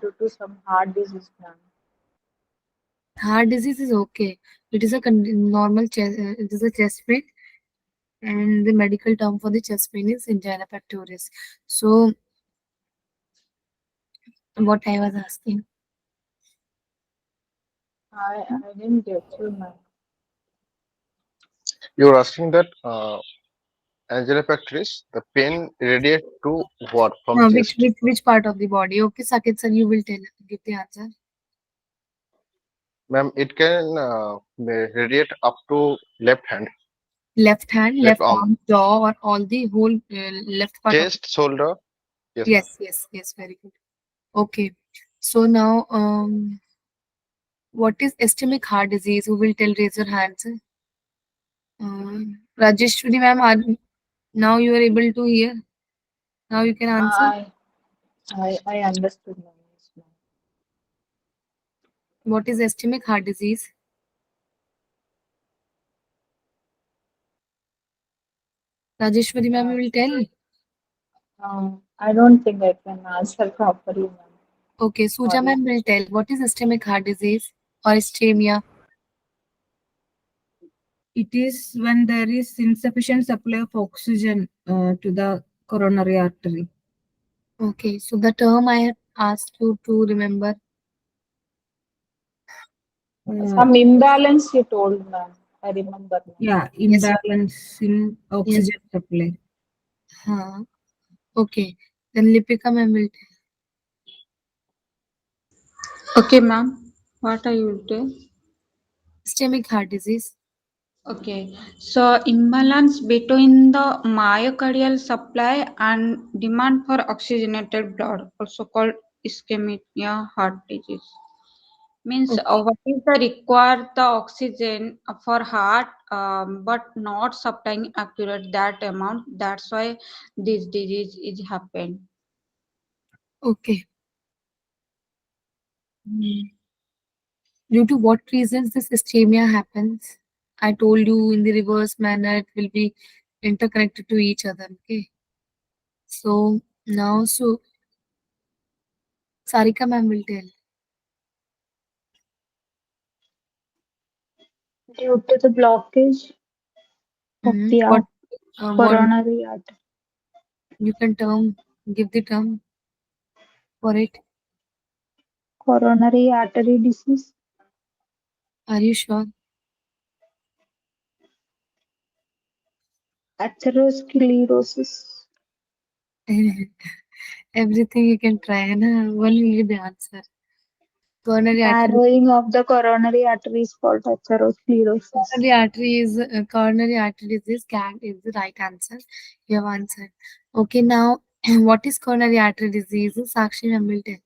due to some heart disease, ma'am. Heart disease is okay. It is a normal chest. It is a chest pain, and the medical term for the chest pain is angina pectoris. So, what I was asking. I didn't get you, ma'am. You're asking that angina pectoris, the pain radiate to what from Which chest? which part of the body? Okay, Sakit sir, you will tell give the answer. Ma'am, it can radiate up to left hand, Left hand, left left arm, arm, jaw, or all the whole left part of. chest, shoulder. Yes, ma'am. Yes, yes, yes. Very good. Okay. So now, what is ischemic heart disease? Who will tell? Raise your hands. Rajeshwari ma'am, now you are able to hear. Now you can answer. I I understood, ma'am. Yes, ma'am. What is ischemic heart disease? Rajeshwari ma'am, Uh, you will tell. I don't think I can answer properly, ma'am. Okay, Suja Sorry. ma'am will tell. What is ischemic heart disease or ischemia? It is when there is insufficient supply of oxygen to the coronary artery. Okay, so the term I have asked you to remember. Uh, Some imbalance you told, ma'am. I remember, ma'am. yeah, Yes. imbalance in Yes. oxygen supply. Okay. Then Lipika ma'am will tell. Okay, ma'am. What are you doing? Systemic heart disease. Okay, so imbalance between the myocardial supply and demand for oxygenated blood, also called ischemic heart disease, means Okay. what is the required the oxygen for heart, but not supplying accurate that amount. That's why this disease is happened. Okay. Hmm. Due to what reasons this ischemia happens? I told you in the reverse manner it will be interconnected to each other. Okay. So now, so Sarika ma'am will tell. Due to the blockage of the What what coronary artery. you can give the term for it. Coronary artery disease. Are you sure? Atherosclerosis. Everything you can try, na? One will be the answer. Coronary artery. Narrowing of the coronary artery is called atherosclerosis. Coronary artery disease. CAD is the right answer. You have answered. Okay, now what is coronary artery disease? Sakshi ma'am will tell.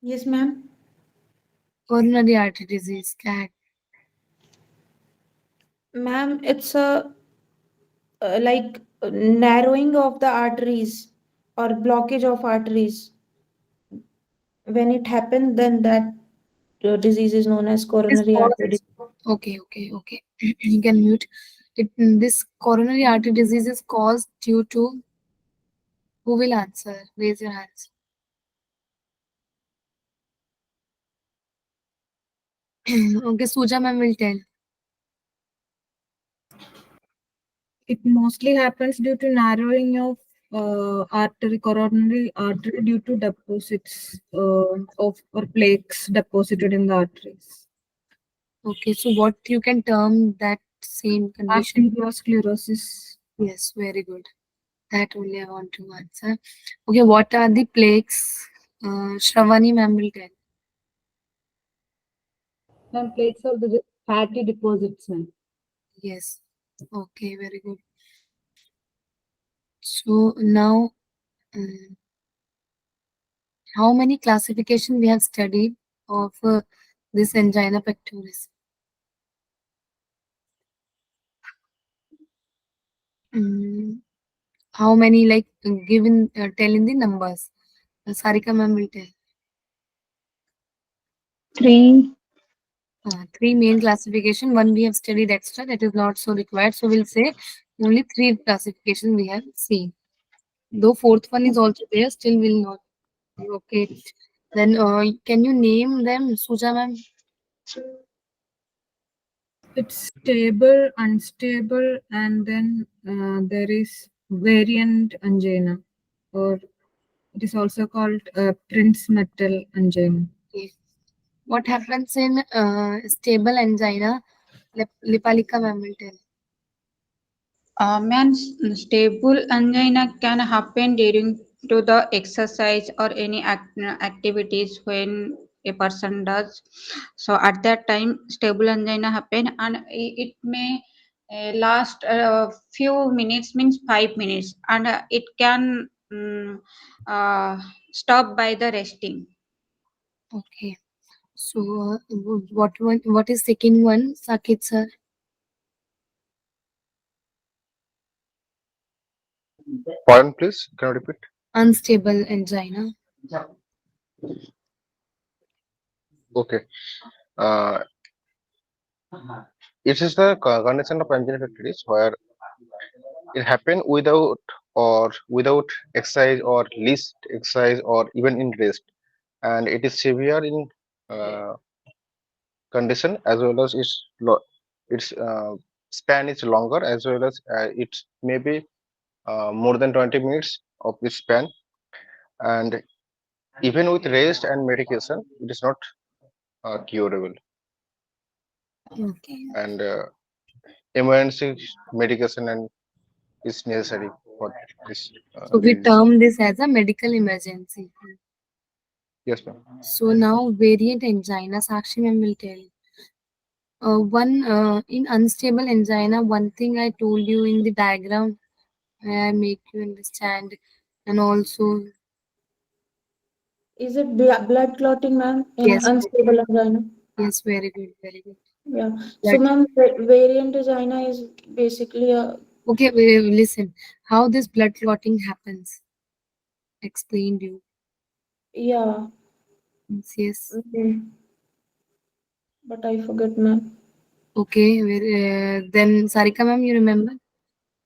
Yes, ma'am. Coronary artery disease. CAD. Ma'am, it's a like narrowing of the arteries or blockage of arteries. When it happens, then that disease is known as This coronary artery caused. Okay, okay, okay. You can mute. This coronary artery disease is caused due to. Who will answer? Raise your hands. Okay, Suja ma'am will tell. It mostly happens due to narrowing of coronary artery due to deposits of or plaques deposited in the arteries. Okay, so what you can term that same condition? Atherosclerosis. Yes, very good. That only I want to answer. Okay, what are the plaques? Shravani ma'am will tell. And plaques are the fatty deposits. Ma'am. Yes. Okay, very good. So now, um, how many classification we have studied of this angina pectoris? Mm, how many like given tell in the numbers? Sarika ma'am will tell. Three. Three main classification. One we have studied extra that is not so required. So we'll say only three classification we have seen. Though fourth one is also there, still will not. Okay. Then can you name them, Suja ma'am? It's stable, unstable, and then there is variant angina, or it is also called Prince metal angina. Okay. What happens in stable angina? Lipalika ma'am will tell. Stable angina can happen during to the exercise or any activities when a person does. So at that time, stable angina happen, and it may last a few minutes, means 5 minutes, and it can stop by the resting. Okay. So what is second one, Sakit sir? Pardon, please. Can you repeat? Unstable angina. Okay. Uh, it is the condition of angina pectoris where it happen without exercise or least exercise or even in rest, and it is severe in uh, condition as well as its span is longer as well as it may be more than 20 minutes of this span, and even with rest and medication it is not curable, Okay. and emergency medication and is necessary for this So we disease. term this as a medical emergency. Yes, ma'am. So now variant angina, Sakshi ma'am will tell. One in unstable angina, one thing I told you in the diagram, I make you understand, and also Is it blood clotting, ma'am, in yes, unstable angina? yes, very good, very good. Yeah. So, Blood. ma'am, variant angina is basically a Okay, listen. How this blood clotting happens? Explained you. yeah. Yes, yes. Okay. But I forget, ma'am. Okay, then Sarika ma'am, you remember?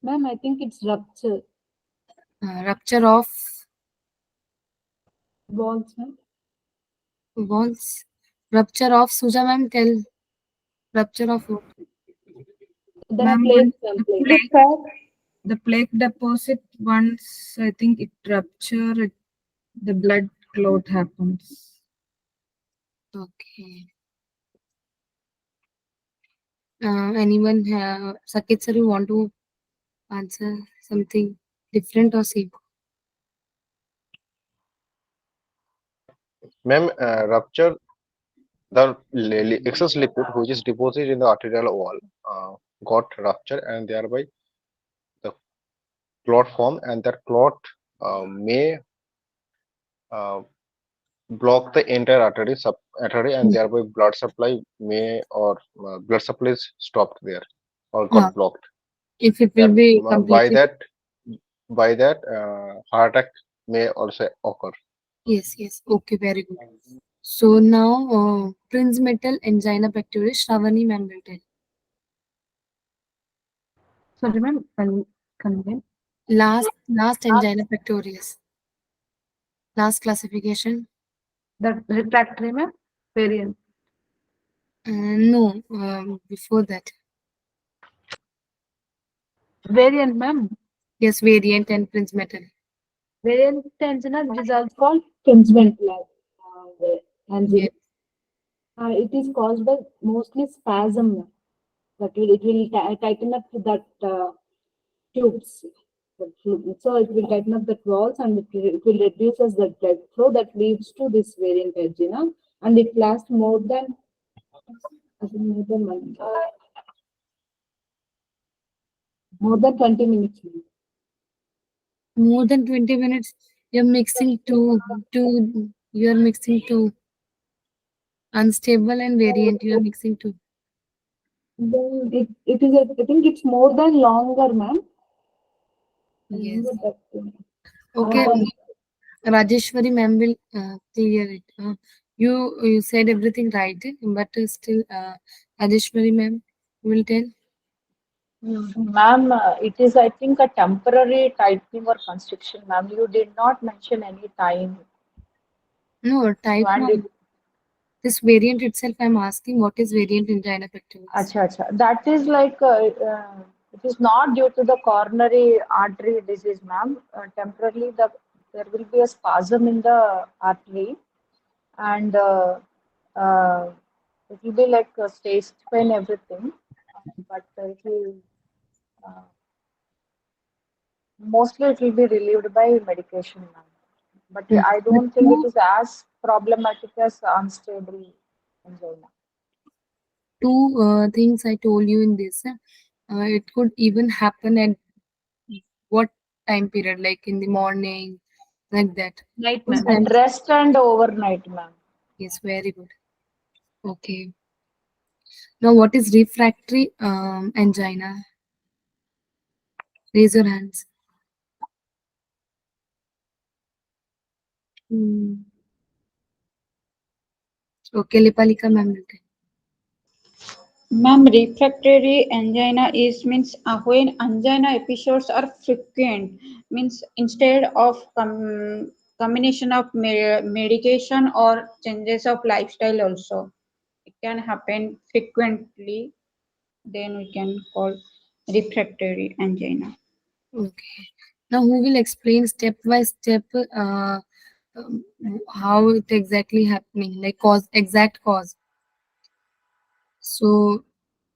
Ma'am, I think it's rupture. Rupture of Walls, ma'am. walls. Rupture of Suja ma'am, tell. Rupture of what? There are Ma'am, plates, the ma'am, plates. Is it fat? the plaque deposit, once I think it rupture, the blood clot happens. Okay. Anyone, Sakit sir, you want to answer something different or same? Ma'am, rupture, the excess lipid which is deposited in the arterial wall got rupture, and thereby the clot form, and that clot may uh, block the entire artery, and thereby blood supply may or blood supply is stopped there or Uh, got blocked. if it will That be by completely. that heart attack may also occur. Yes, yes. Okay, very good. So now, Prince metal angina pectoris, Shravani ma'am will tell. Sorry, ma'am, can again? Last angina pectoris. Last classification. That refractory, ma'am, variant. No, before that. Variant, ma'am. Yes, variant and Prince metal. Variant angina, it is also called Kinsman-like angina. Yes. It is caused by mostly spasm, ma'am. That it will tighten up that tubes. So it will tighten up the walls and it will reduce as the blood flow that leads to this variant angina, and it lasts I think more than 20 minutes. More than 20 minutes. You're mixing you're mixing two. Unstable and variant, you're mixing two. Then it is I think it's more than longer, ma'am. Yes. That, Okay. uh, Rajeshwari ma'am will clear it. You said everything right, but still, Rajeshwari ma'am will tell. Ma'am, it is, I think, a temporary tightening or constriction, ma'am. You did not mention any time. No, So, type and now. it, This variant itself, I'm asking what is variant angina pectoris? acha. That is like, it is not due to the coronary artery disease, ma'am. Temporarily, there will be a spasm in the artery, and uh, it will be like a stage pain, everything. But it will, uh, mostly it will be relieved by medication, ma'am. But Hmm. I The don't think it two, is as problematic as unstable angina. things I told you in this, it could even happen at what time period, like in the morning, like that. Night, Two ma'am. At times. rest and overnight, ma'am. Yes, very good. Okay. Now, what is refractory angina? Raise your hands. Hmm. Okay, Lipalika ma'am. Ma'am, refractory angina is means when angina episodes are frequent, means instead of combination of medication or changes of lifestyle also, it can happen frequently. Then we can call refractory angina. Okay. Now, who will explain step by step how it exactly happening, like cause, exact cause. So,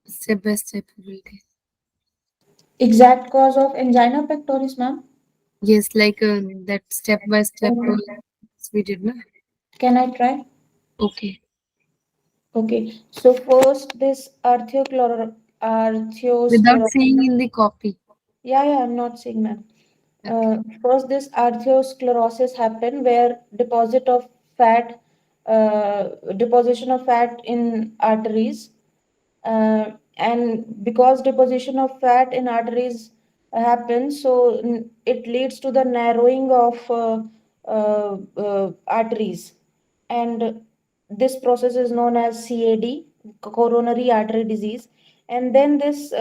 step by step, we will take. Exact cause of angina pectoris, ma'am. Yes, like that step by step Okay. we did, na? Can I try? Okay. Okay. So first, this Without arteriosclerosis. saying in the copy. Yeah, I'm not saying, ma'am. Okay. First, this arteriosclerosis happen where fat, deposition of fat in arteries, and because deposition of fat in arteries happens, so it leads to the narrowing of arteries, and this process is known as CAD, coronary artery disease. And then this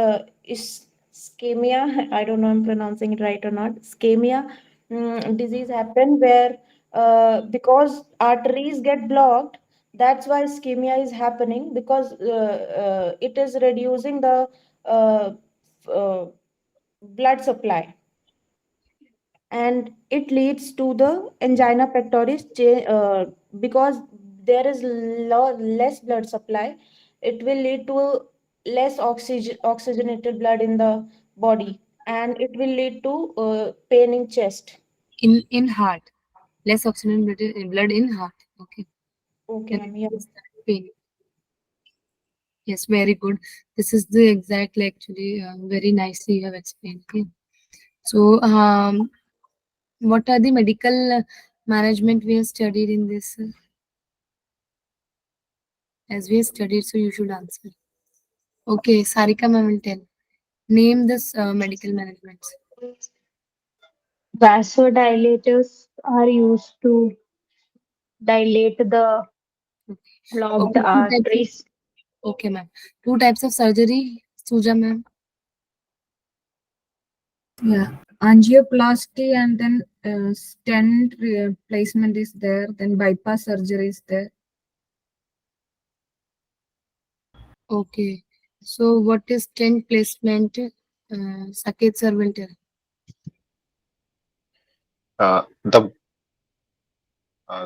is ischemia. I don't know I'm pronouncing it right or not. Ischemia disease happen where because arteries get blocked, that's why ischemia is happening, because it is reducing the uh, uh, blood supply, and it leads to the angina pectoris because there is less blood supply. It will lead to less oxygenated blood in the body, and it will lead to pain in chest. In heart. Less oxygen blood in heart. Okay. Okay, Then ma'am. it Yeah. is that pain. Yes, very good. This is the exactly actually very nicely you have explained. Okay. So, what are the medical management we have studied in this? As we have studied, so you should answer. Okay, Sarika ma'am will tell. Name this medical management. Vasodilators are used to dilate the clogged Okay, two types of, arteries. okay, ma'am. Two types of surgery, Suja ma'am. Yeah. Angioplasty and then stent placement is there. Then bypass surgery is there. Okay. So, what is stent placement? Saket sir will tell. The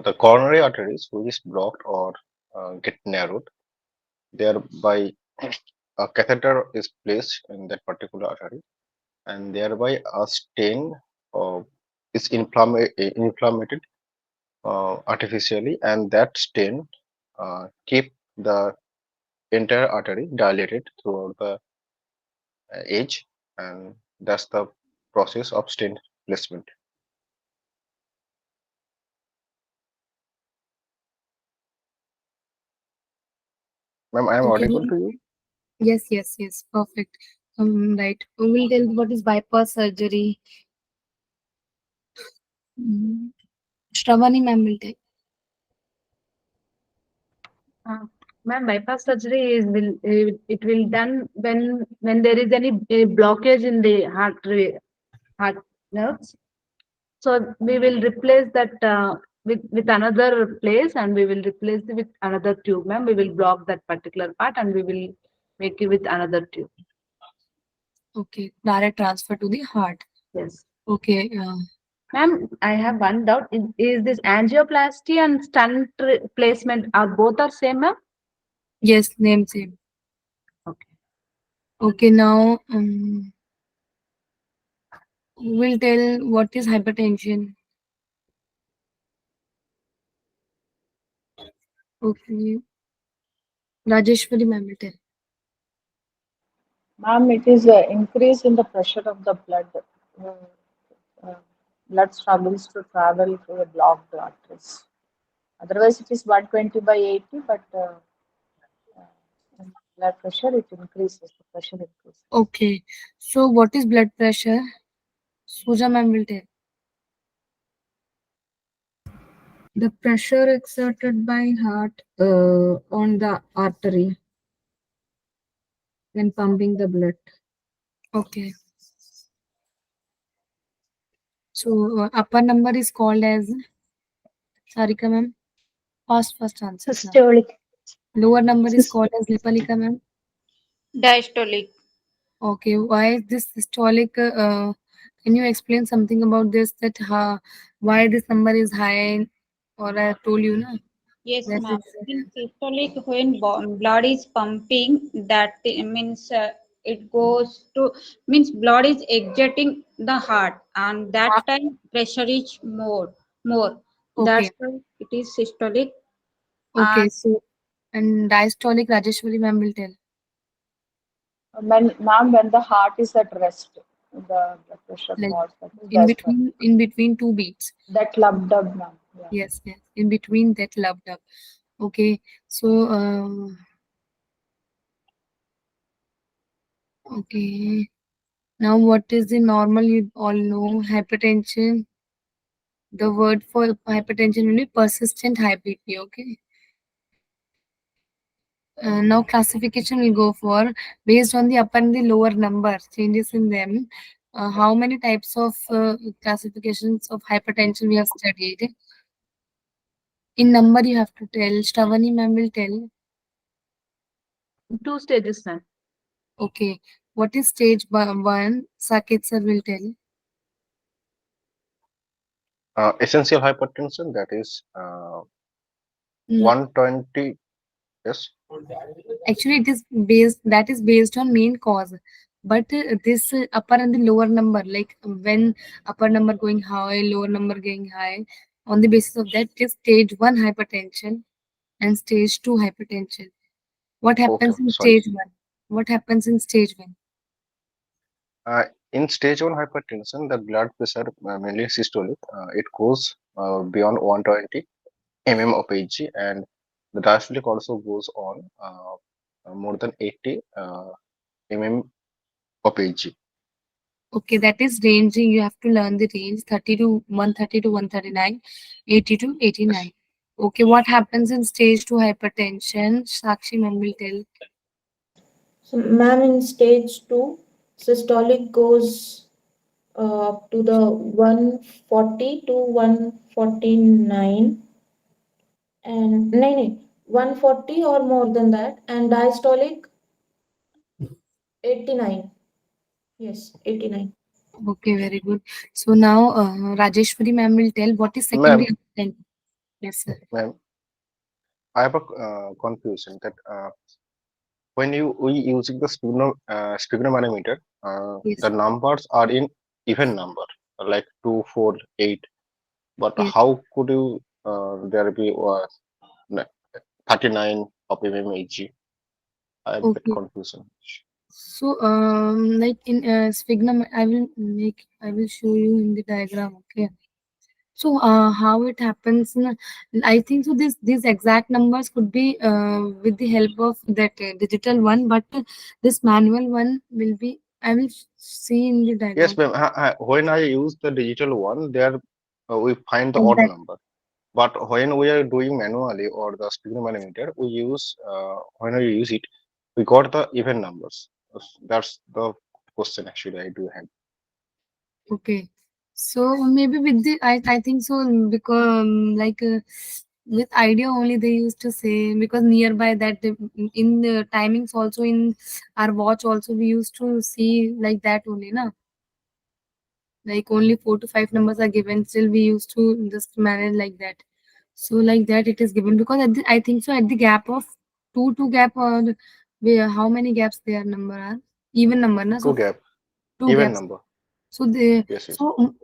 the coronary arteries which is blocked or get narrowed, thereby a catheter is placed in that particular artery, and thereby a stain uh, is inflamed artificially, and that stain keep the entire artery dilated throughout the edge, and that's the process of stent placement. Ma'am, I am Okay. audible to you? Yes. Perfect. Right. We will tell what is bypass surgery. Shravani ma'am will tell. Ma'am, bypass surgery it will done when there is any blockage in the heart nerves. So we will replace that with another place, and we will replace it with another tube, ma'am. We will block that particular part, and we will make it with another tube. Okay, direct transfer to the heart. Yes. Okay, Ma'am, I have one doubt. Is this angioplasty and stent placement are both are same, ma'am? yes, name same. Okay. Okay, now we'll tell what is hypertension. Okay, Rajeshwari ma'am will tell. Ma'am, it is increase in the pressure of the blood. Uh, uh, Blood struggles to travel through the blocked arteries. Otherwise, it is 120 by 80, but in blood pressure it increases. The pressure increases. Okay, so what is blood pressure? Suja ma'am will tell. The pressure exerted by heart on the artery when pumping the blood. Okay. So upper number is called as Sarika ma'am. First answer. Now. Systolic. Lower number is Sys- called as Lipalika ma'am. Diastolic. Okay, why is this systolic? Can you explain something about this? That why this number is high? Or I told you, na? Yes, That ma'am. is In systolic, when blood is pumping, that means it goes to means blood is exiting the heart, and that time pressure is more. okay. That's why it is systolic. Okay, And so and diastolic, Rajeshwari ma'am will tell. Ma'am, when the heart is at rest, the blood pressure Like falls. That is diastolic. in between two beats. That love dub, ma'am. Yeah. Yes, yes. In between that loved up. Okay, so okay. Now what is the normal? You all know hypertension. The word for hypertension will be persistent high BP. Okay. Now classification will go for based on the upper and the lower number changes in them. How many types of classifications of hypertension we have studied? In number you have to tell. Shravani ma'am will tell. 2 stages, ma'am. Okay. What is stage one? Saket sir will tell. Essential hypertension, that is No. 120. Yes. Actually, it is based on main cause. But this upper and the lower number, like when upper number going high, lower number going high, on the basis of that, it is stage one hypertension and stage two hypertension. What Okay. happens in Sorry. stage one? What happens in stage one? In stage 1 hypertension, the blood pressure, mainly systolic, it goes beyond 120 mm of Hg, and the diastolic also goes on more than 80 mm of Hg. Okay, that is ranging. You have to learn the range 30 to 130 to 139, 80 to 89. Yes. Okay, what happens in stage two hypertension? Sakshi ma'am will tell. So, ma'am, in stage 2, systolic goes up to the 140 to 149, and no, 140 or more than that, and diastolic 89. Yes, 89. Okay, very good. So now Rajeshwari ma'am will tell what is secondary Ma'am, hypertension. Yes, sir. ma'am, I have a confusion that when we using the sphygmomanometer, Yes, the numbers are in even number, like 2, 4, 8. But yes. how could you there be 39 of mmHg? I am a bit Okay. confusion. So like in sphygmom, I will show you in the diagram. Okay. So how it happens? I think so. These exact numbers could be with the help of that digital one, but this manual one will be. I will see in the Yes, diagram. ma'am. When I use the digital one, there we find the odd Exact. number. But when we are doing manually or the sphygmomanometer, we use when we use it, we got the even numbers. That's the question actually I do have. Okay. So maybe with the I think so because with idea only they used to say because nearby that in the timings also in our watch also we used to see like that only na, like only 4 to 5 numbers are given, still we used to just manage like that. So like that it is given because at the, I think so at the gap of two gap or where how many gaps their number are even number na, Two so gap, two even gaps. number. So they Yes, yes. so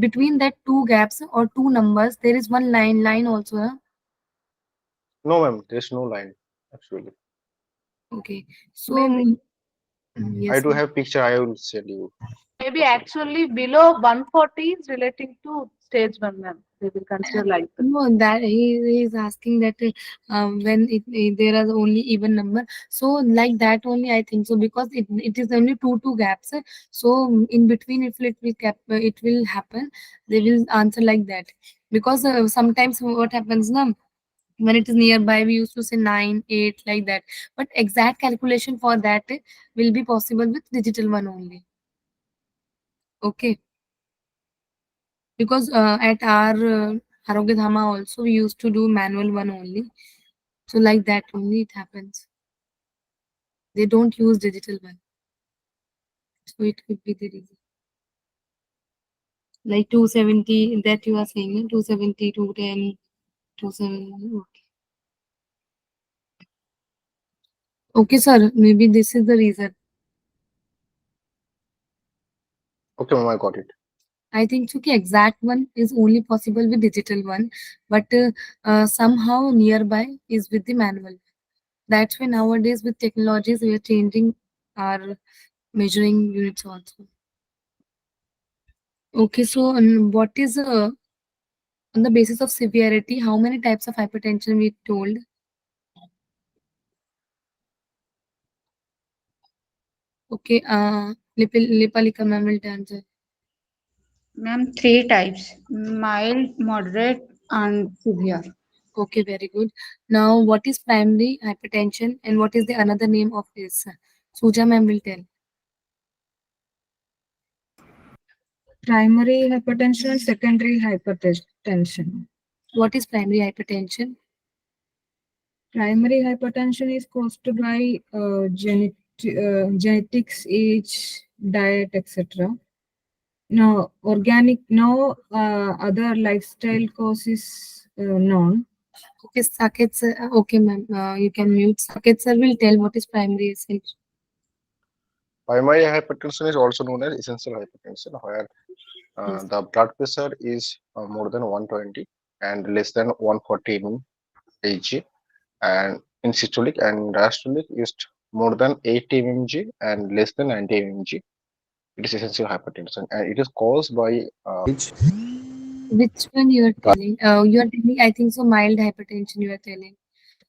between that two gaps or two numbers, there is one line also. Huh? No, ma'am, there's no line actually. Okay. So Maybe I yes. do have picture. I will send you. maybe actually below 140 is relating to stage 1, ma'am. They will consider like that. No, that he is asking that when there are only even number, so like that only I think so because it is only two gaps. So in between, if it will happen, they will answer like that because sometimes what happens now when it is nearby we used to say 9 8 like that, but exact calculation for that will be possible with digital one only. Okay, because at our Arogya Dhama also we used to do manual one only, so like that only it happens. They don't use digital one, so it could be the reason. Like 270 that you are saying, 270, 210, 270. Okay. Okay, sir. Maybe this is the reason. Okay, ma'am, I got it. I think okay, exact one is only possible with digital one, but somehow nearby is with the manual. That's why nowadays with technologies we are changing our measuring units also. Okay, so what is on the basis of severity? How many types of hypertension we told? Okay, Lipalika ma'am will answer. Ma'am, three types: mild, moderate, and severe. Okay, very good. Now, what is primary hypertension and what is the another name of this? Suja ma'am will tell. Primary hypertension and secondary hypertension. What is primary hypertension? Primary hypertension is caused by genetics, age, diet, etc. No organic, no other lifestyle causes known. Okay, Saket sir. Okay, ma'am. You can mute. Saket sir will tell what is primary essential. Primary hypertension is also known as essential hypertension, where Yes. the blood pressure is more than 120 and less than 140 mmHg, and in systolic and diastolic is more than 80 mmHg and less than 90 mmHg. It is essential hypertension, and it is caused by Which one you are telling? You are telling, I think so, mild hypertension you are telling.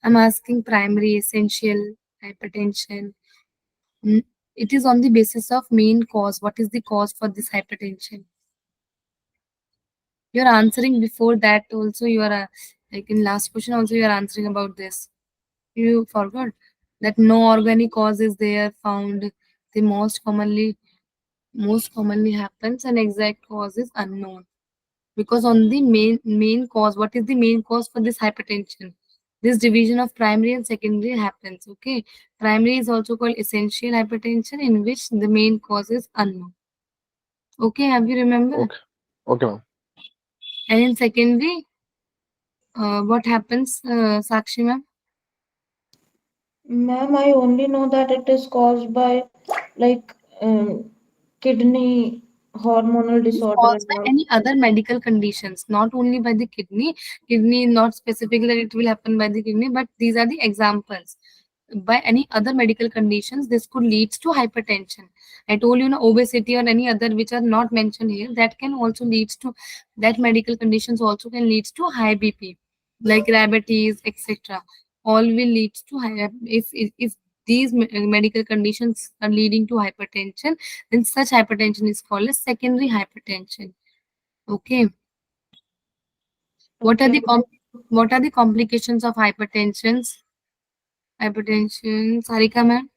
I'm asking primary essential hypertension. Mm, It is on the basis of main cause. What is the cause for this hypertension? You're answering before that also. You are like in last question also you are answering about this. You forgot that no organic cause is there found. The most commonly happens and exact cause is unknown. Because on the main cause, what is the main cause for this hypertension? This division of primary and secondary happens. Okay, primary is also called essential hypertension, in which the main cause is unknown. Okay, have you remember? okay, okay, ma'am. And in secondary, what happens, Sakshi ma'am? Ma'am, I only know that it is caused by like kidney hormonal Is disorder caused and by all. any other medical conditions, not only by the kidney. Kidney, not specifically that it will happen by the kidney, but these are the examples. By any other medical conditions, this could lead to hypertension. I told you, obesity or any other which are not mentioned here, that can also lead to that medical conditions also can lead to high BP, like diabetes, etc. All will lead to high if these medical conditions are leading to hypertension, then such hypertension is called as secondary hypertension. Okay. What are Okay. what are the complications of hypertension? Hypertension, Sarika ma'am.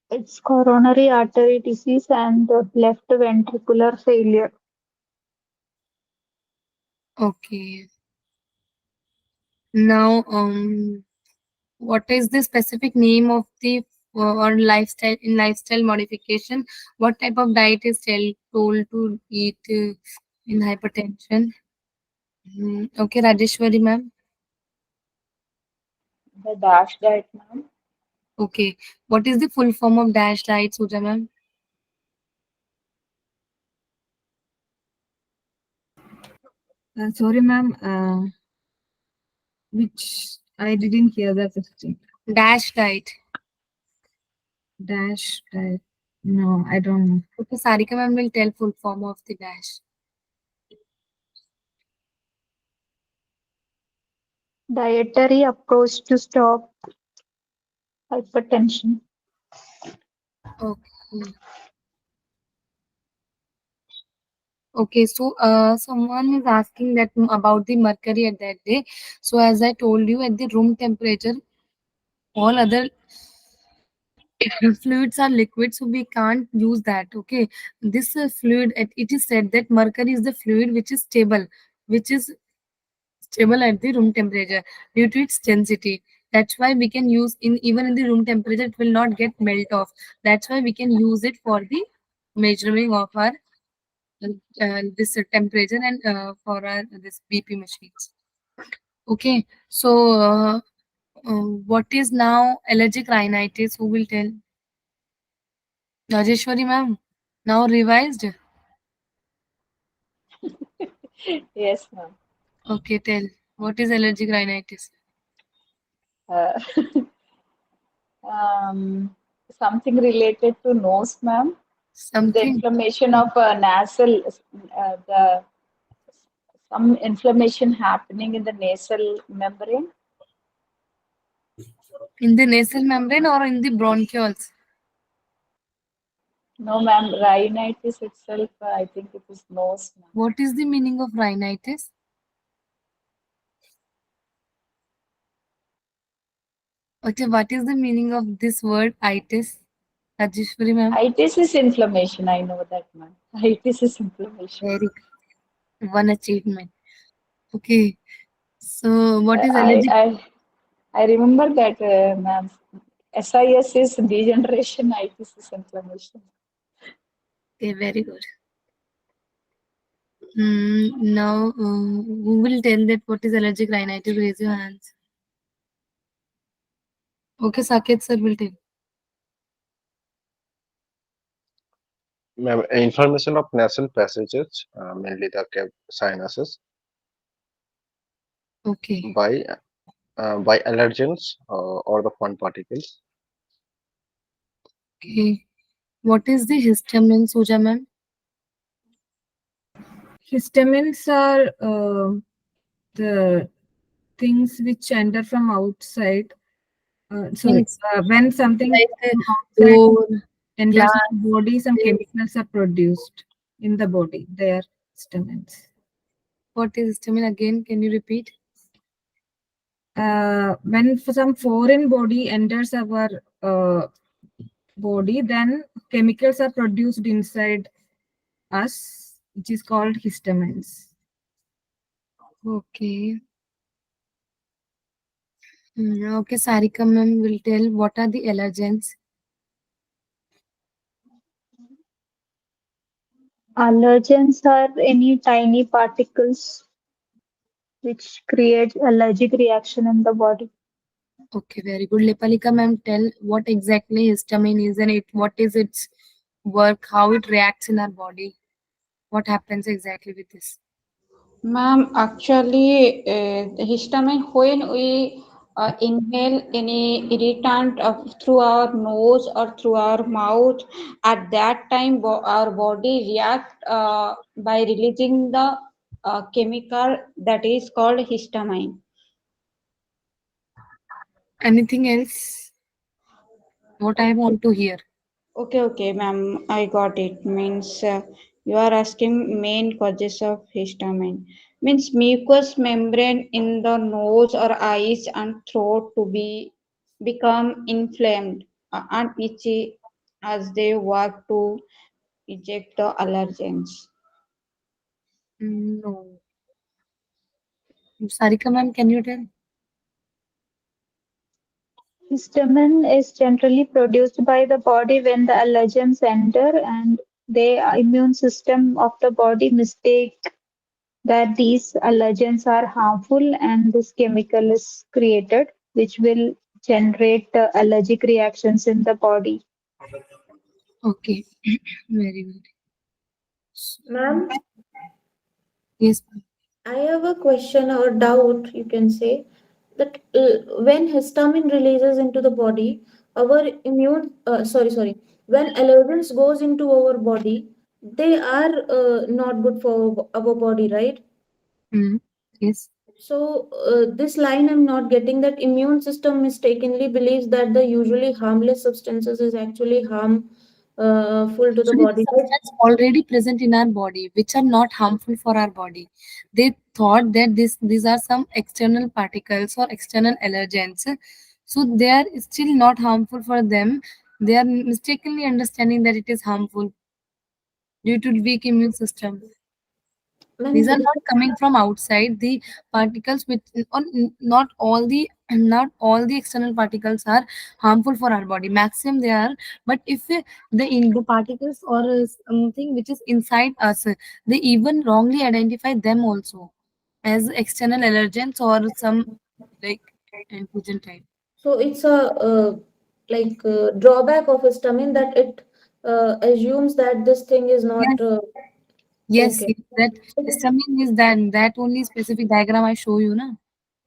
It's coronary artery disease and left ventricular failure. Okay. Now, what is the specific name of the or lifestyle in lifestyle modification? What type of diet is told to eat in hypertension? Okay, Rajeshwari ma'am. The DASH diet, ma'am. Okay, what is the full form of DASH diet, Suja ma'am? Sorry, ma'am. Which I didn't hear that question. DASH diet. Dash diet. No, I don't know. Okay, Sarika ma'am will tell full form of the DASH. Dietary approach to stop hypertension. Okay. Okay, so someone is asking that about the mercury at that day. So as I told you, at the room temperature, all other fluids are liquid, so we can't use that. Okay, this fluid, it is said that mercury is the fluid which is stable at the room temperature due to its density. That's why we can use in even in the room temperature, it will not get melt off. That's why we can use it for the measuring of our this temperature and for our this BP machines. Okay, so what is now allergic rhinitis? Who will tell? Rajeshwari ma'am. Now revised. Yes, ma'am. Okay, tell. What is allergic rhinitis? Uh, um, something related to nose, ma'am. The Something inflammation of nasal, the some inflammation happening in the nasal membrane. in the nasal membrane or in the bronchioles? No, ma'am. Rhinitis itself, I think it is nose, ma'am. What is the meaning of rhinitis? Okay, what is the meaning of this word itis? Rajeshwari ma'am. Itis is inflammation. I know that, ma'am. Itis is inflammation. Very good. One achievement. Okay. So what is I allergic? I remember that, ma'am. SIS is degeneration. Itis is inflammation. Okay, very good. Now, who will tell that what is allergic rhinitis? Raise your hands. Okay, Saket sir will tell. Ma'am, inflammation of nasal passages, mainly the sinuses, Okay. by allergens or the foreign particles. Okay. What is the histamine, Suja ma'am? Histamines are the things which enter from outside. Sorry, Means when something like from outside door, enters glass, the body, some this. chemicals are produced in the body. They are histamines. What is histamine again? Can you repeat? When some foreign body enters our body, then chemicals are produced inside us, which is called histamines. Okay. Okay, Sarika ma'am will tell what are the allergens. Allergens are any tiny particles which create allergic reaction in the body. Okay, very good. Lepalika ma'am, tell what exactly histamine is and what is its work, how it reacts in our body. What happens exactly with this? Ma'am, actually, the histamine, when we inhale any irritant through our nose or through our mouth, at that time our body react by releasing the chemical that is called histamine. Anything else? What I want to hear. Okay, ma'am, I got it. Means You are asking main causes of histamine. Means mucous membrane in the nose or eyes and throat to be become inflamed and itchy as they work to eject the allergens. No. Sarika ma'am, can you tell? Histamine is generally produced by the body when the allergens enter, and the immune system of the body mistake that these allergens are harmful, and this chemical is created, which will generate allergic reactions in the body. Okay. Very good. Ma'am, Yes, ma'am. I have a question or doubt, you can say, that when histamine releases into the body, our when allergens goes into our body, they are not good for our body, right? Mm. Yes. So this line I'm not getting, that immune system mistakenly believes that the usually harmless substances is actually harmful to the Actually, the body, right? substance already present in our body, which are not harmful for our body. They thought that these are some external particles or external allergens, so they are still not harmful for them. They are mistakenly understanding that it is harmful due to weak immune system. These Means are not coming from outside. The particles which not all the external particles are harmful for our body. Maximum they are, but if the particles or something which is inside us, they even wrongly identify them also as external allergens or some like antigen type. so it's a drawback of histamine that it assumes that this thing is not Yes, yes, okay. yes, that So, histamine is that only specific diagram I show you, na,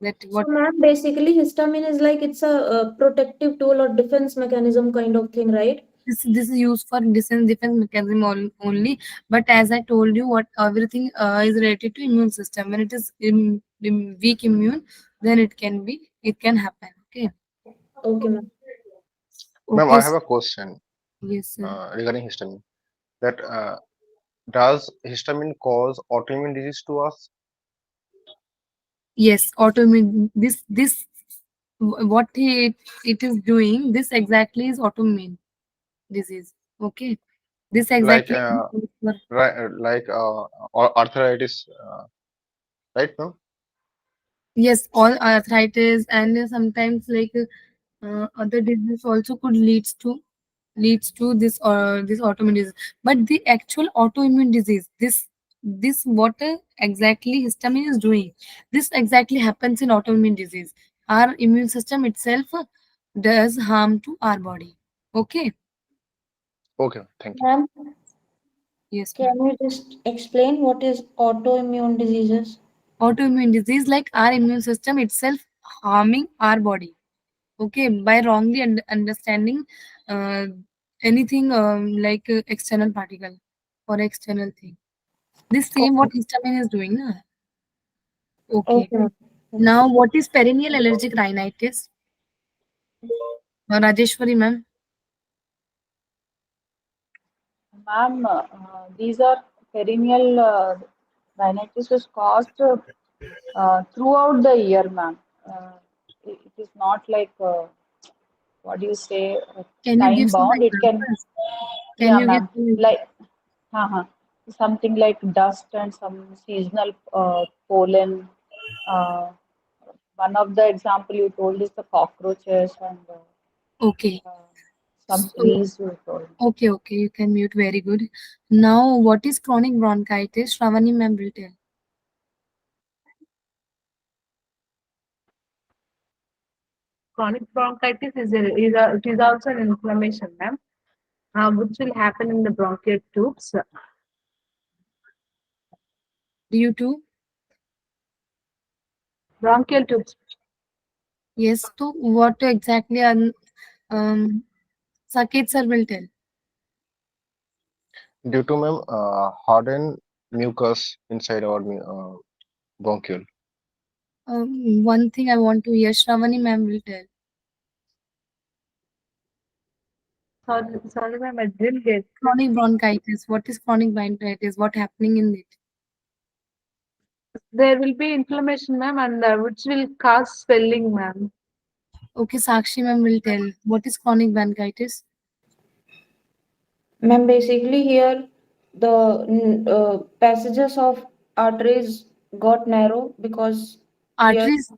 that so what. ma'am, basically histamine is like it's a protective tool or defense mechanism kind of thing, right? This is used for defense mechanism only, but as I told you, what everything is related to immune system. When it is weak immune, then it can happen. Okay. Okay, ma'am. Ma'am, Okay. I have a question Yes, sir. regarding histamine. That does histamine cause autoimmune disease to us? Yes, autoimmune. What it is doing. This exactly is autoimmune disease. Okay. This Like exactly. like arthritis, right, ma'am? Yes, all arthritis and sometimes like other diseases also could leads to this autoimmune disease. But the actual autoimmune disease, this what exactly histamine is doing, this exactly happens in autoimmune disease. Our immune system itself does harm to our body. Okay. Okay, thank you. Ma'am, Yes, ma'am. can you just explain what is autoimmune diseases? Autoimmune disease, like our immune system itself harming our body. Okay, by wrongly understanding uh, anything like external particle or external thing. This same Okay. what histamine is doing, na? Okay. Okay, ma'am. Okay. Now, what is perennial allergic rhinitis? Rajeshwari, ma'am. Ma'am, these are perennial rhinitis is caused throughout the year, ma'am. It is not like what do you say, Can you time give some bound. It can, examples? Can yeah, you give ma'am. some? Like, uh something like dust and some seasonal pollen. Uh, One of the example you told is the cockroaches and Okay. uh, some So, fleas you told. okay, okay, you can mute. Very good. Now, what is chronic bronchitis? Shravani, ma'am will tell. Chronic bronchitis it is also an inflammation, ma'am, which will happen in the bronchial tubes. Due to Bronchial tubes. yes. So, what exactly are Saket sir will tell. Due to, ma'am, hardened mucus inside our bronchial. One thing I want to hear, Shravani ma'am will tell. Sorry, ma'am, I didn't get. Chronic bronchitis. What is chronic bronchitis? What happening in it? There will be inflammation, ma'am, and which will cause swelling, ma'am. Okay, Sakshi ma'am will tell. What is chronic bronchitis? Ma'am, basically here the passages of arteries got narrow because here, Arteries?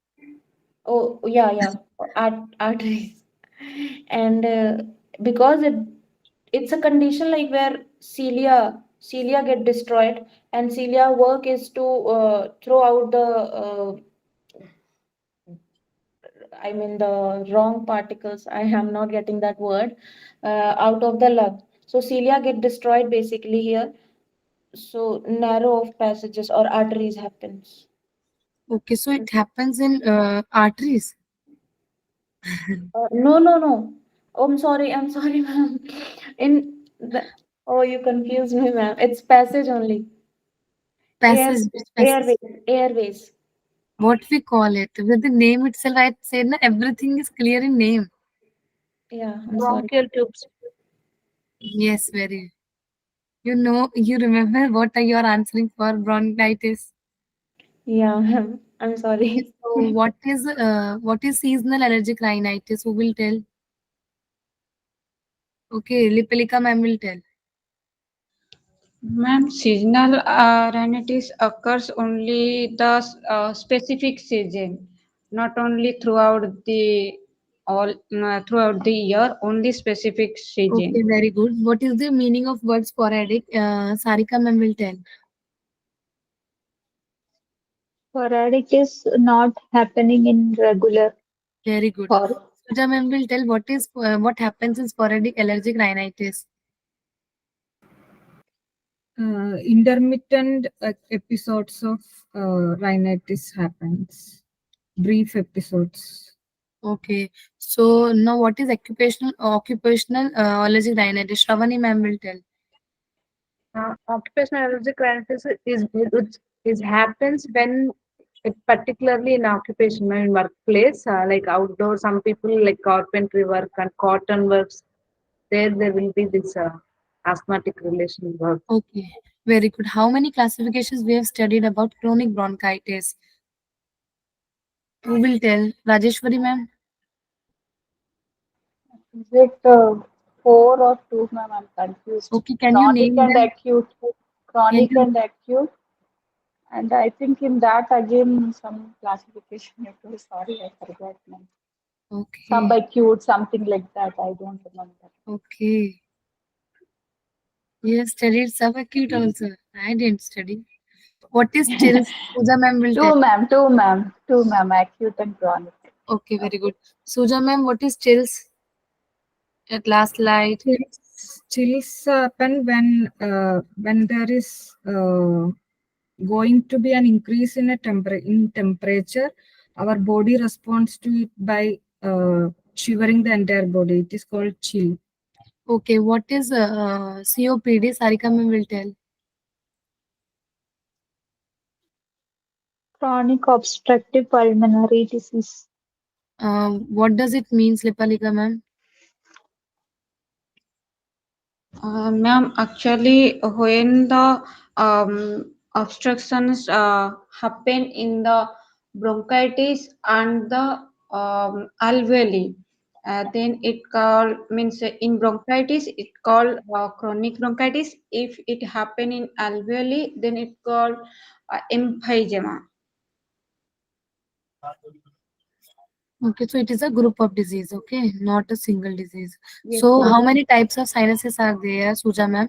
oh yeah, arteries, and because it's a condition like where cilia get destroyed, and cilia work is to throw out the I mean the wrong particles. I am not getting that word out of the lung. So cilia get destroyed basically here. So narrow of passages or arteries happens. Okay, so it happens in arteries. No. Oh, I'm sorry, ma'am. In the oh, you confused me, ma'am. It's passage only. Air, Passage, which passage? airways. What we call it? With the name itself, I say na everything is clear in name. Yeah, I'm sorry. Bronchial tubes. Yes, very. You know, you remember what are you are answering for bronchitis? Yeah, ma'am. I'm Okay, sorry. so what is seasonal allergic rhinitis? Who will tell? Okay, Lipilika ma'am will tell. Ma'am, seasonal rhinitis occurs only the specific season, not only throughout the year, only specific Okay, season. very good. What is the meaning of word sporadic? Sarika ma'am will tell. Sporadic is not happening in regular Very good. or Suja ma'am will tell what happens in sporadic allergic rhinitis. Intermittent episodes of rhinitis happens. Brief episodes. Okay. So now what is occupational allergic rhinitis? Shravani ma'am will tell. Occupational allergic rhinitis is happens when it particularly in occupation in workplace, like outdoor. Some people like carpentry work and cotton works. There will be this asthmatic relation work. Okay. Very good. How many classifications we have studied about chronic bronchitis? Who will tell? Rajeshwari ma'am? Is it 4 or 2, ma'am? I'm confused. Okay. Can you Chronic name and them? acute. Can Chronic you? and acute. And I think in that again some classification. It was sorry, I forgot now. Okay. Subacute, something like that. I don't remember. Okay. You have studied subacute also. I didn't study. What is chills? Suja ma'am will tell. 2, ma'am. Acute and chronic. Okay, very good. Suja ma'am, what is chills at last light? Chills happen when there is going to be an increase in temperature. Our body responds to it by shivering the entire body. It is called chill. Okay, what is COPD? Sarika ma'am will tell. chronic obstructive pulmonary disease. What does it mean, Lipalika ma'am? Ma'am, actually, when the obstructions happen in the bronchitis and the alveoli, then it called means in bronchitis it called chronic bronchitis. If it happen in alveoli, then it called emphysema. Okay, so it is a group of disease, okay, not a single disease. Yes, So ma'am. how many types of sinuses are there, Suja ma'am?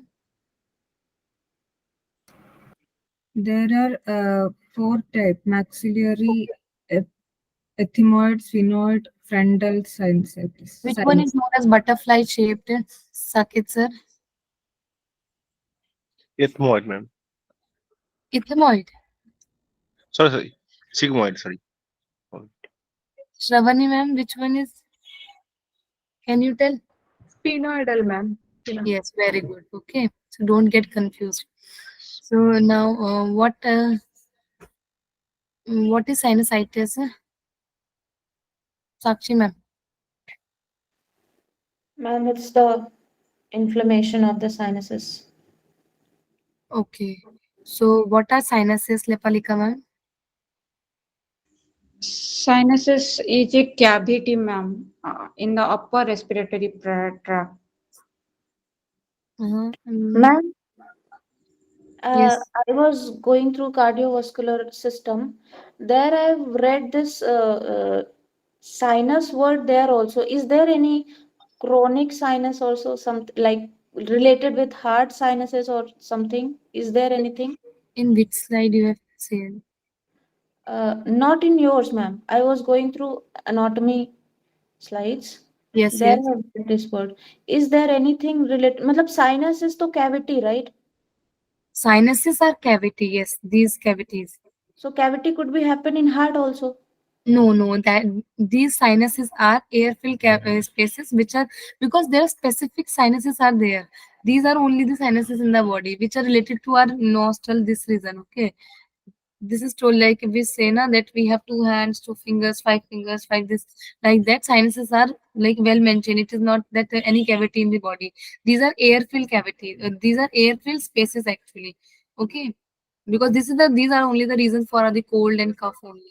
There are 4 types: maxillary, ethmoid, sphenoid, frontal sinusitis. Which one is known as butterfly shaped? Sakit sir. Ethmoid, ma'am. Ethmoid. Sorry. Sigmoid, sorry. Shravani ma'am, which one is? Can you tell? Sphenoidal, ma'am. Yes, very good. Okay, so don't get confused. So now, what is sinusitis? Sakshi ma'am. Ma'am, it's the inflammation of the sinuses. Okay. So what are sinuses, Lepalika ma'am? Sinuses is a cavity, ma'am, in the upper respiratory tract. Uh-huh. Ma'am, Yes. I was going through cardiovascular system. There I've read this sinus word there also. Is there any chronic sinus also, something like related with heart sinuses or something? Is there anything? In which slide you have said? Not in yours, ma'am. I was going through anatomy slides. Yes, There yes. I read this word. Is there anything related? Matlab sinus is to cavity, right? Sinuses are cavity, yes, these cavities. So cavity could be happen in heart also. No, no, that these sinuses are air-filled spaces which are because there are specific sinuses are there. These are only the sinuses in the body which are related to our nostril. This reason, okay. This is told like we say na that we have 2 hands, 2 fingers, 5 fingers, five this like that. Sinuses are like well mentioned. It is not that any cavity in the body. These are air-filled cavity. These are air-filled spaces actually. Okay, because these are only the reasons for the cold and cough only.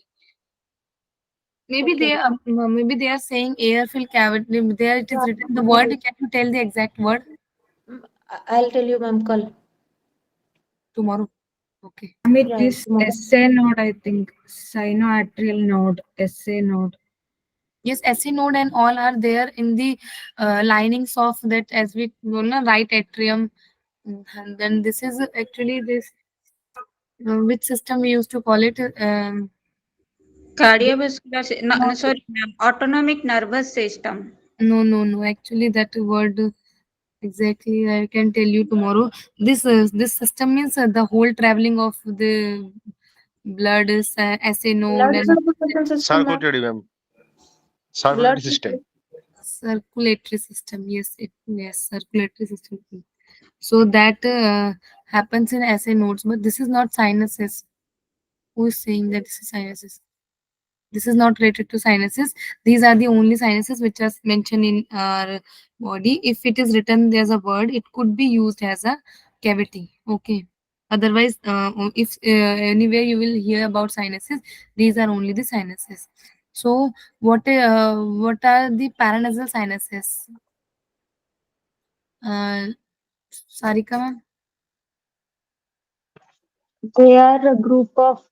Okay. Maybe they are saying air fill cavity. There it is Yeah. written. The word. Can you tell the exact word I'll tell you, ma'am, kal. tomorrow? Okay. It Yeah, is tomorrow. SA node, I think. Sinoatrial node, SA node. Yes, SC node and all are there in the linings of that as we know na right atrium. And then this is actually this which system we used to call it. Cardiovascular, no, sorry, ma'am, autonomic nervous system. No. Actually, that word exactly I can tell you tomorrow. This system means the whole traveling of the blood is SA node Blood and circulation system, ma'am. Circulatory, ma'am. Blood Circulatory system. circulation. circulatory system. Yes, circulatory system. So that happens in SA nodes, but this is not sinuses. Who is saying that this is sinuses? This is not related to sinuses. These are the only sinuses which are mentioned in our body. If it is written as a word, it could be used as a cavity. Okay. Otherwise, if anywhere you will hear about sinuses, these are only the sinuses. So, what are the paranasal sinuses? Uh, Sarika ma'am? They are a group of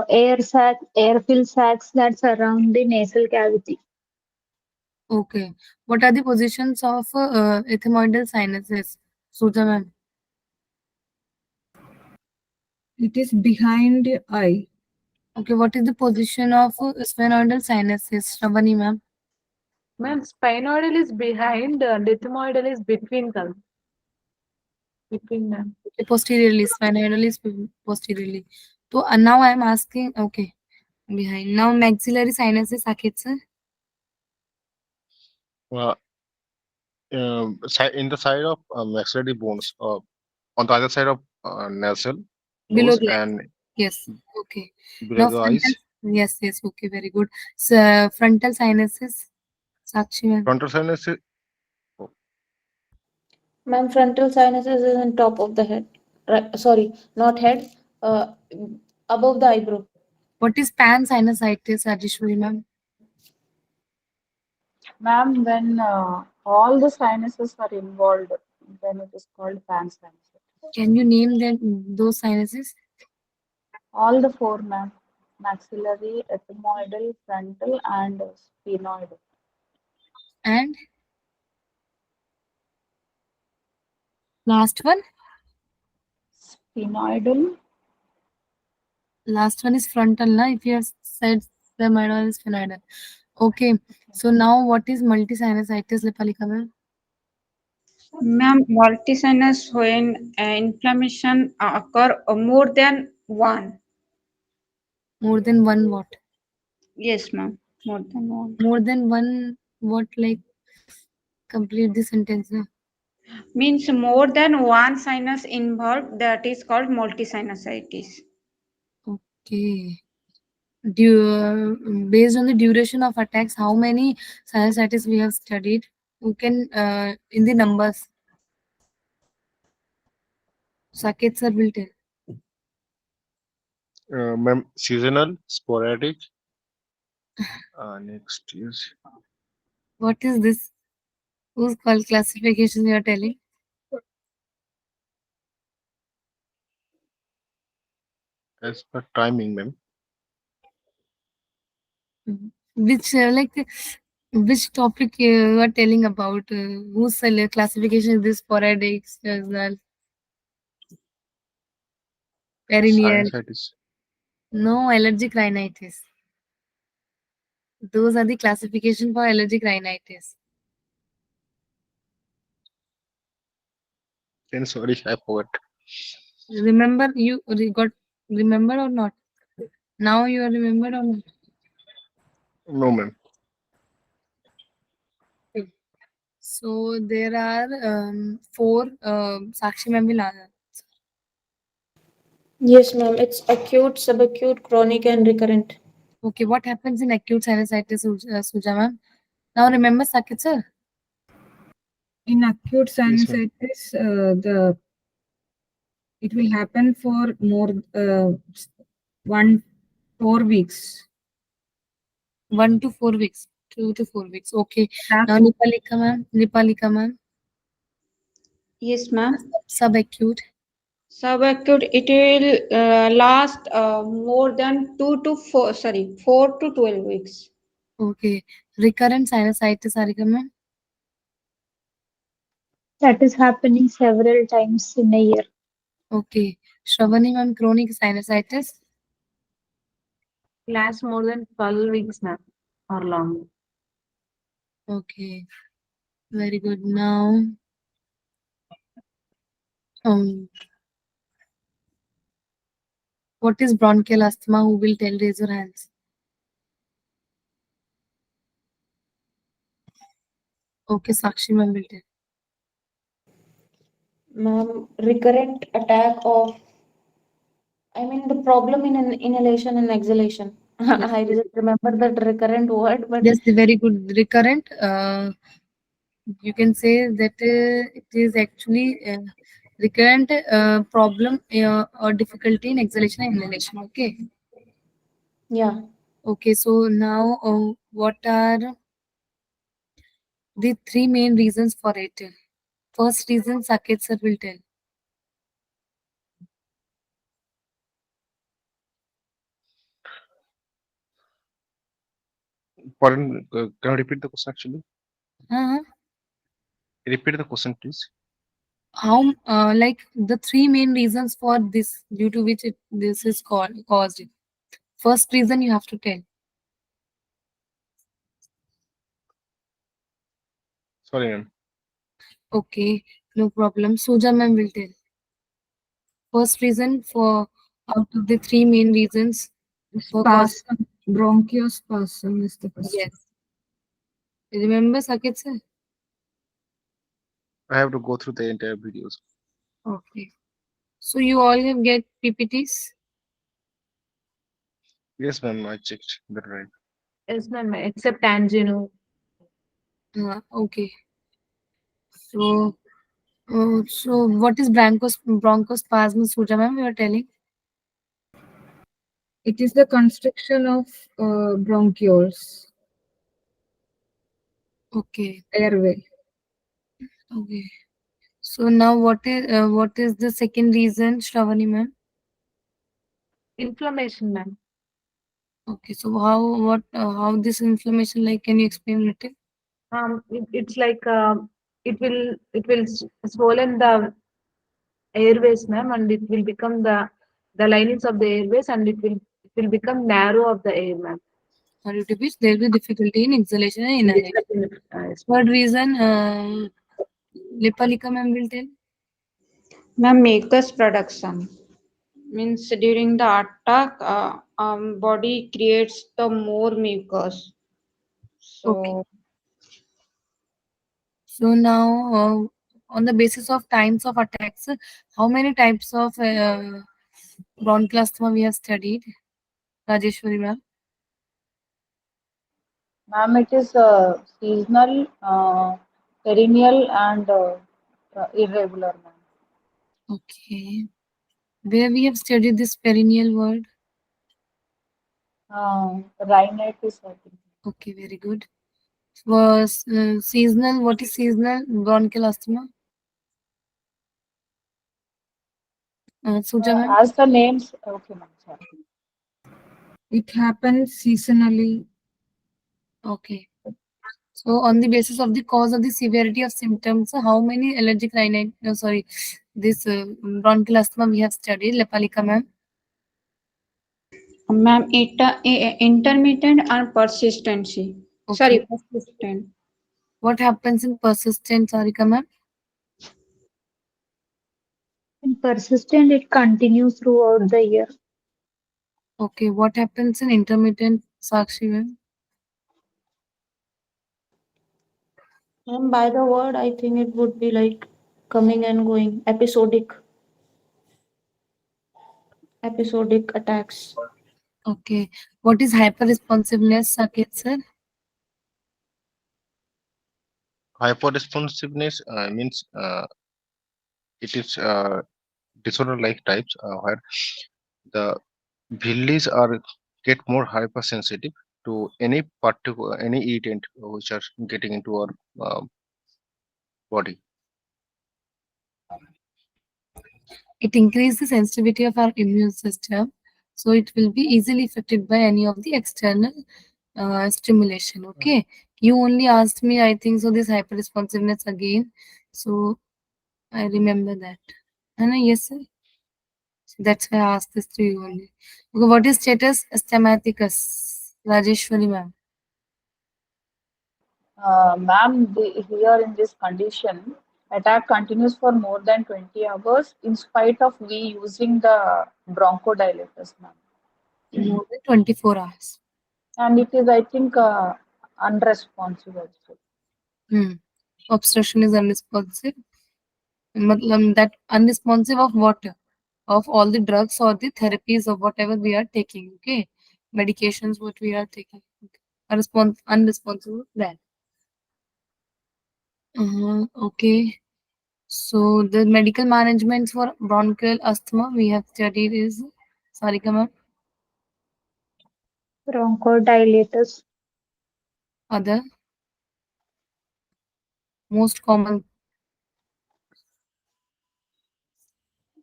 air-filled sacs that surround the nasal cavity. Okay. What are the positions of ethmoidal sinuses? Suja ma'am. It is behind the eye. Okay. What is the position of sphenoidal sinuses? Shravani ma'am. Ma'am, sphenoidal is behind, ethmoidal is between them. Between them. Okay, posteriorly. Sphenoidal is posteriorly. So now I am asking. Okay. Behind. Now maxillary sinuses, Saket sir. Uh, in the side of maxillary bones, on the other side of nasal Below nose the eyes. and Yes. Okay. below Now the frontal. eyes. Yes. Okay. Very good. So frontal sinuses, Sakshi ma'am. Frontal sinus is Ma'am, frontal sinuses is on top of the head. Right, sorry, not head. Uh, Above the eyebrow. What is pansinusitis, Rajeshwari ma'am? Ma'am, when all the sinuses are involved, then it is called pansinusitis. Can you name those sinuses? All the four, ma'am. Maxillary, ethmoidal, frontal, and sphenoidal. And last one? Sphenoidal, Last one is frontal, na? If you have said sphenoidal is sphenoidal. Okay. So now what is multisinusitis, Lepalika ma'am? Ma'am, multisinus when inflammation occur more than one. More than one what? Yes, ma'am, more than one. More than one what, like complete the sentence, na? Means more than one sinus involved, that is called multisinusitis. Okay. Based on the duration of attacks, how many sinusitis we have studied? You can in the numbers. Saket sir will tell. Ma'am, seasonal, sporadic. Next is What is this? Whose called classification you are telling? as per timing, ma'am. Which which topic you are telling about? Whose classification is this? Sporadic, seasonal, perennial? Sinusitis. No, allergic rhinitis. Those are the classification for allergic rhinitis. Then sorry, I forgot. Remember you got remember or not? Now you are remembered or not? No, ma'am. So there are four. Sakshi ma'am will answer. Yes, ma'am. It's acute, subacute, chronic, and recurrent. Okay, what happens in acute sinusitis, Suja ma'am? Now remember Sakit sir. In acute Yes, ma'am. sinusitis, it will happen for more 4 weeks. 1 to 4 weeks. 2 to 4 weeks. Okay. Last Now Nipalika ma'am. Nipalika ma'am. Yes, ma'am. Subacute. Subacute, it will last more than 4 to 12 weeks. Okay. Recurrent sinusitis, Sarika ma'am. That is happening several times in a year. Okay. Shravani ma'am, chronic sinusitis. Lasts more than 12 weeks now or longer. Okay. Very good. Now, um, what is bronchial asthma? Who will tell? Raise your hands. Okay, Sakshi ma'am will tell. Ma'am, recurrent attack of, I mean, the problem in an inhalation and exhalation. Yes, I yes, just remember that recurrent word, but yes, very good. Recurrent. You can say that it is actually recurrent problem or difficulty in exhalation and inhalation. Okay. yeah. Okay. So now, what are the three main reasons for it? First reason, Saket sir will tell. Pardon, can you repeat the question actually? Uh, Repeat the question, please. how like the three main reasons for this due to which this is caused. First reason you have to tell. Sorry, ma'am. Okay, no problem. Suja ma'am will tell. First reason for out of the three main reasons for cause. Spasm, bronchospasm is the first. Yes. Remember Sakit sir? I have to go through the entire videos. Okay. So you all have get PPTs? Yes, ma'am. I checked that right. Yes, ma'am. Except angino. Okay. So so what is bronchospasm, Suja ma'am? You are telling? It is the constriction of bronchioles, Okay. airway. Okay. So now what is the second reason, Shravani ma'am? Inflammation, ma'am. Okay. So how this inflammation like? Can you explain a little? It's like swollen the airways, ma'am, and it will become the linings of the airways, and it will become narrow of the air, ma'am. Due to which there will be difficulty in exhalation and inhalation. Yes, Third reason, Lipalika ma'am will tell. Ma'am, mucus production means during the attack, body creates the more mucus. Okay. So, So now, on the basis of times of attacks, how many types of bronchial asthma we have studied? Rajeshwari ma'am. Ma'am, it is seasonal, perennial, and irregular, ma'am. Okay. Where we have studied this perennial word. Rhinitis, I think. Okay, very good. Was seasonal. What is seasonal? Bronchial asthma. Suja ma'am. As the names, okay, ma'am. Sorry. It happens seasonally. Okay. So on the basis of the cause of the severity of symptoms, how many allergic rhinitis? No, sorry, this bronchial asthma we have studied. Lepalika ma'am. Ma'am, intermittent and persistency. Sorry, Okay. persistent. What happens in persistent, Sarika ma'am? In persistent, it continues throughout the year. Okay. What happens in intermittent, Sakshi ma'am? Ma'am, by the word, I think it would be like coming and going, episodic attacks. Okay. What is hyperresponsiveness, Saket sir? Hyperresponsiveness means it is disorder-like types where the villis are get more hypersensitive to any particular any irritant which are getting into our body. It increases the sensitivity of our immune system, so it will be easily affected by any of the external stimulation. Okay. You only asked me, I think, so this hyperresponsiveness again. So I remember that. And yes, sir. That's why I asked this to you only. Okay, what is status asthmaticus? Rajeshwari ma'am. Ma'am, here in this condition, attack continues for more than 20 hours in spite of we using the bronchodilators, ma'am. More than 24 hours. And it is, I think, unresponsive also. Obstruction is unresponsive. That unresponsive of what? Of all the drugs or the therapies of whatever we are taking. Okay. Medications, what we are taking. Okay. Unresponsive of that. Okay. So the medical management for bronchial asthma we have studied is Sarika ma'am. Bronchodilators. Other most common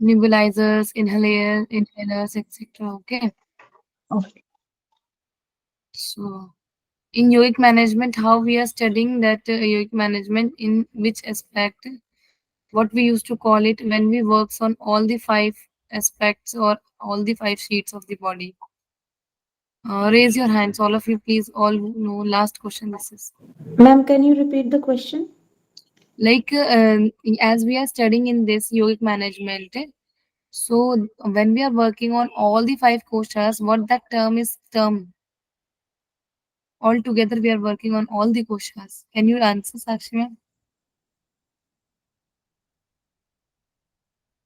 nebulizers, inhalers, etc. Okay. Okay. So in yogic management, how we are studying that yogic management in which aspect? What we used to call it when we works on all the 5 aspects or all the 5 sheets of the body. Raise your hands, all of you, please. All who know. Last question. This is Ma'am, can you repeat the question? like as we are studying in this yogic management. So when we are working on all the 5 koshas, what that term is term? All together we are working on all the koshas. Can you answer, Sakshi ma'am?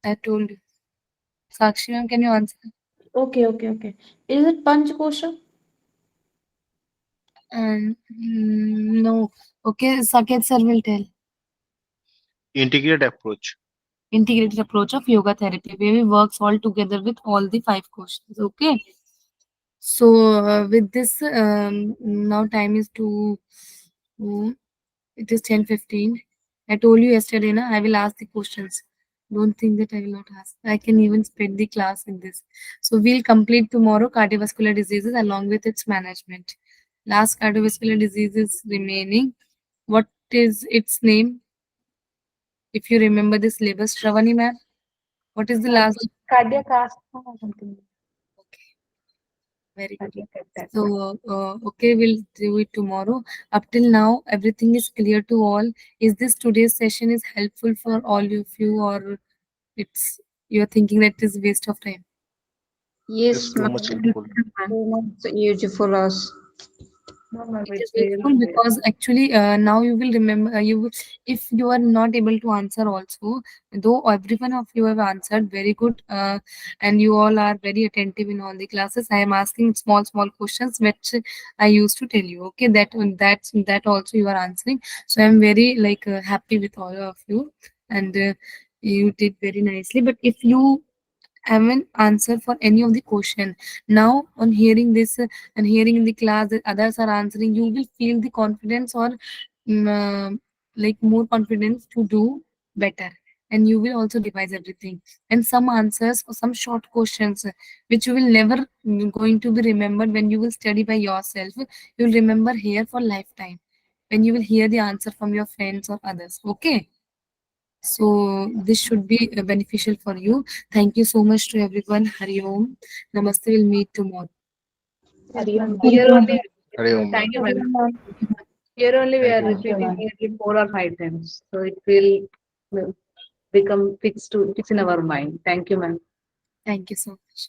I told you. Sakshi ma'am, can you answer? Okay. Is it Panch Kosha? And no. Okay, Saket sir will tell. Integrated approach. Integrated approach of yoga therapy where we works all together with all the 5 questions. Okay. So with this, now time is it is 10:15. I told you yesterday, na, I will ask the questions. Don't think that I will not ask. I can even spend the class in this. So we'll complete tomorrow cardiovascular diseases along with its management. Last cardiovascular disease is remaining. What is its name? If you remember the syllabus, Shravani ma'am, what is the last? Cardiac asthma or something. Okay, very good. Cardiac attack. So, okay, we'll do it tomorrow. Up till now, everything is clear to all. Is this today's session is helpful for all of you, or it's you're thinking that it is waste of time? It's Yes, too ma'am. much helpful. So much useful us. No, ma'am, It is it's useful really because actually now you will remember if you are not able to answer also, though every one of you have answered very good and you all are very attentive in all the classes. I am asking small questions which I used to tell you. Okay, that also you are answering. So I am very like happy with all of you, and You did very nicely. But if you haven't answered for any of the question, now on hearing this and hearing in the class that others are answering, you will feel the confidence or mm, uh, like more confidence to do better. And you will also revise everything. And some answers or some short questions which you will never going to be remembered when you will study by yourself, you will remember here for lifetime when you will hear the answer from your friends or others. Okay. So this should be beneficial for you. Thank you so much to everyone. Hari Om. Namaste. We'll meet tomorrow. Yes, Hari ma'am. Om. Here only, yes, Hari ma'am. Om, Thank you, ma'am. ma'am. Here only we Thank are you, ma'am. repeating nearly 4 or 5 times. So it will become fixed in our mind. Thank you, ma'am. Thank you so much.